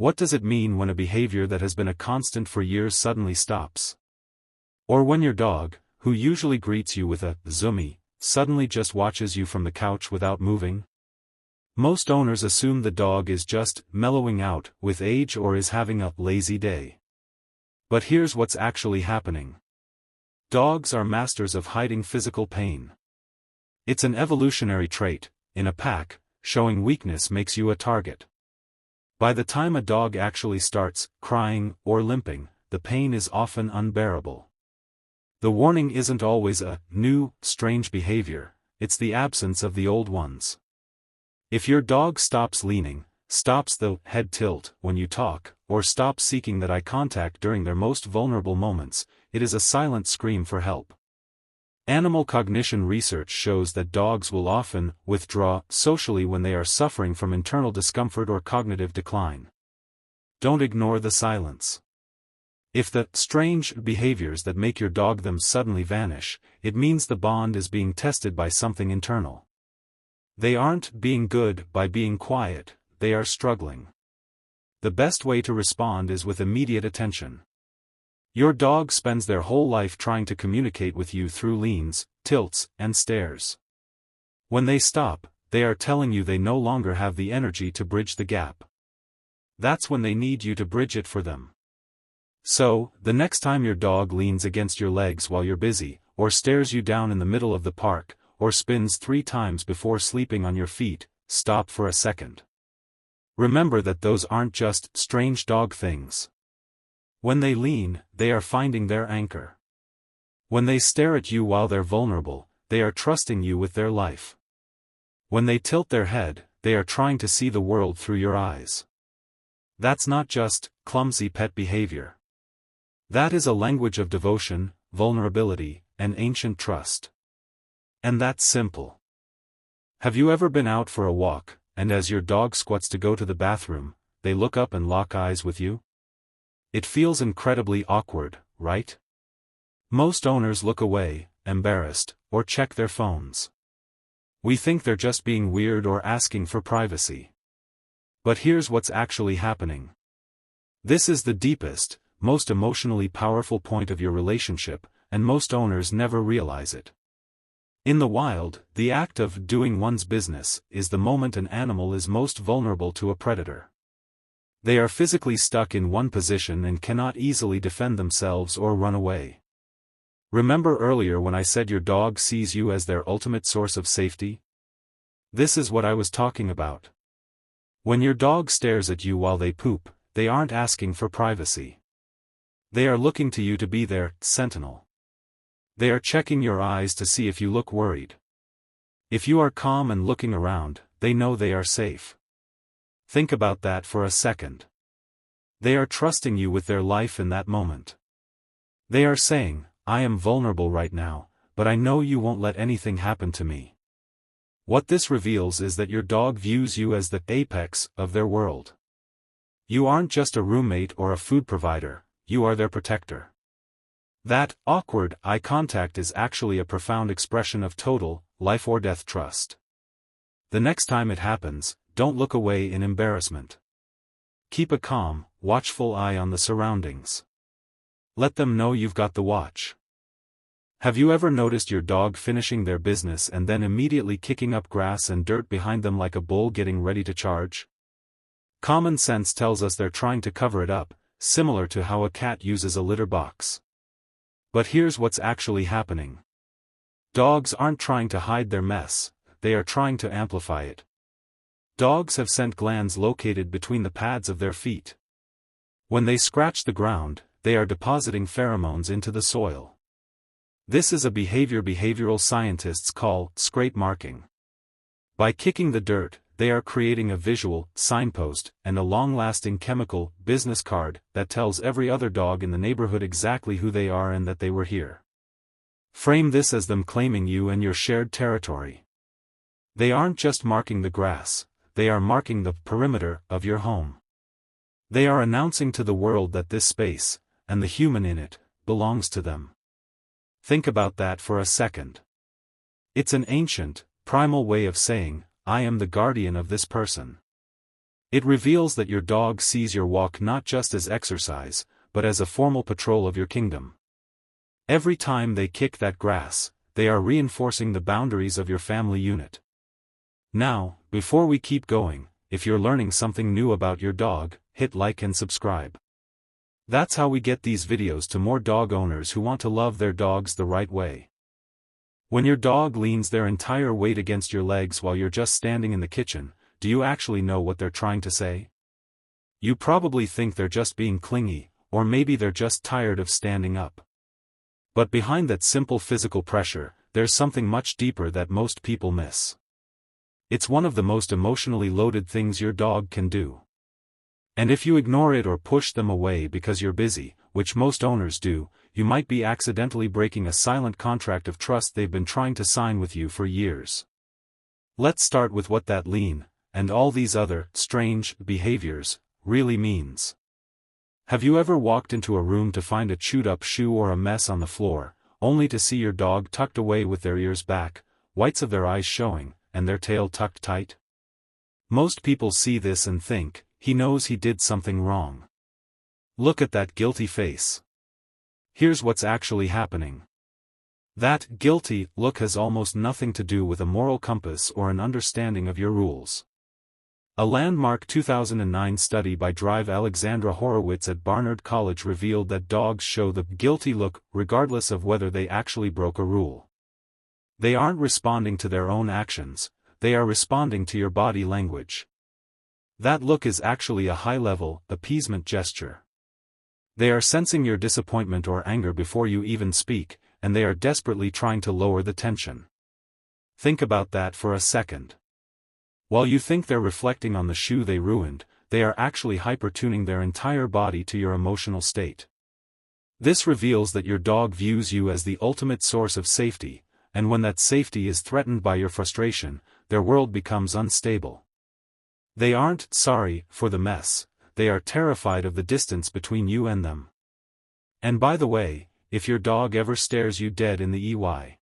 What does it mean when a behavior that has been a constant for years suddenly stops? Or when your dog, who usually greets you with a zoomy, suddenly just watches you from the couch without moving? Most owners assume the dog is just mellowing out with age or is having a lazy day. But here's what's actually happening. Dogs are masters of hiding physical pain. It's an evolutionary trait. In a pack, showing weakness makes you a target. By the time a dog actually starts crying or limping, the pain is often unbearable. The warning isn't always a new, strange behavior, it's the absence of the old ones. If your dog stops leaning, stops the head tilt when you talk, or stops seeking that eye contact during their most vulnerable moments, it is a silent scream for help. Animal cognition research shows that dogs will often withdraw socially when they are suffering from internal discomfort or cognitive decline. Don't ignore the silence. If the strange behaviors that make your dog them suddenly vanish, it means the bond is being tested by something internal. They aren't being good by being quiet, they are struggling. The best way to respond is with immediate attention. Your dog spends their whole life trying to communicate with you through leans, tilts, and stares. When they stop, they are telling you they no longer have the energy to bridge the gap. That's when they need you to bridge it for them. So, the next time your dog leans against your legs while you're busy, or stares you down in the middle of the park, or spins 3 times before sleeping on your feet, stop for a second. Remember that those aren't just strange dog things. When they lean, they are finding their anchor. When they stare at you while they're vulnerable, they are trusting you with their life. When they tilt their head, they are trying to see the world through your eyes. That's not just clumsy pet behavior. That is a language of devotion, vulnerability, and ancient trust. And that's simple. Have you ever been out for a walk, and as your dog squats to go to the bathroom, they look up and lock eyes with you? It feels incredibly awkward, right? Most owners look away, embarrassed, or check their phones. We think they're just being weird or asking for privacy. But here's what's actually happening. This is the deepest, most emotionally powerful point of your relationship, and most owners never realize it. In the wild, the act of doing one's business is the moment an animal is most vulnerable to a predator. They are physically stuck in one position and cannot easily defend themselves or run away. Remember earlier when I said your dog sees you as their ultimate source of safety? This is what I was talking about. When your dog stares at you while they poop, they aren't asking for privacy. They are looking to you to be their sentinel. They are checking your eyes to see if you look worried. If you are calm and looking around, they know they are safe. Think about that for a second. They are trusting you with their life in that moment. They are saying, I am vulnerable right now, but I know you won't let anything happen to me. What this reveals is that your dog views you as the apex of their world. You aren't just a roommate or a food provider, you are their protector. That awkward eye contact is actually a profound expression of total, life or death trust. The next time it happens, don't look away in embarrassment. Keep a calm, watchful eye on the surroundings. Let them know you've got the watch. Have you ever noticed your dog finishing their business and then immediately kicking up grass and dirt behind them like a bull getting ready to charge? Common sense tells us they're trying to cover it up, similar to how a cat uses a litter box. But here's what's actually happening. Dogs aren't trying to hide their mess, they are trying to amplify it. Dogs have scent glands located between the pads of their feet. When they scratch the ground, they are depositing pheromones into the soil. This is a behavioral scientists call scrape marking. By kicking the dirt, they are creating a visual signpost and a long-lasting chemical business card that tells every other dog in the neighborhood exactly who they are and that they were here. Frame this as them claiming you and your shared territory. They aren't just marking the grass, they are marking the perimeter of your home. They are announcing to the world that this space, and the human in it, belongs to them. Think about that for a second. It's an ancient, primal way of saying, I am the guardian of this person. It reveals that your dog sees your walk not just as exercise, but as a formal patrol of your kingdom. Every time they kick that grass, they are reinforcing the boundaries of your family unit. Now, before we keep going, if you're learning something new about your dog, hit like and subscribe. That's how we get these videos to more dog owners who want to love their dogs the right way. When your dog leans their entire weight against your legs while you're just standing in the kitchen, do you actually know what they're trying to say? You probably think they're just being clingy, or maybe they're just tired of standing up. But behind that simple physical pressure, there's something much deeper that most people miss. It's one of the most emotionally loaded things your dog can do. And if you ignore it or push them away because you're busy, which most owners do, you might be accidentally breaking a silent contract of trust they've been trying to sign with you for years. Let's start with what that lean, and all these other, strange, behaviors, really means. Have you ever walked into a room to find a chewed-up shoe or a mess on the floor, only to see your dog tucked away with their ears back, whites of their eyes showing, and their tail tucked tight? Most people see this and think, he knows he did something wrong. Look at that guilty face. Here's what's actually happening. That guilty look has almost nothing to do with a moral compass or an understanding of your rules. A landmark 2009 study by Drive Alexandra Horowitz at Barnard College revealed that dogs show the guilty look regardless of whether they actually broke a rule. They aren't responding to their own actions, they are responding to your body language. That look is actually a high-level, appeasement gesture. They are sensing your disappointment or anger before you even speak, and they are desperately trying to lower the tension. Think about that for a second. While you think they're reflecting on the shoe they ruined, they are actually hyper-tuning their entire body to your emotional state. This reveals that your dog views you as the ultimate source of safety, and when that safety is threatened by your frustration, their world becomes unstable. They aren't sorry for the mess, they are terrified of the distance between you and them. And by the way, if your dog ever stares you dead in the eye,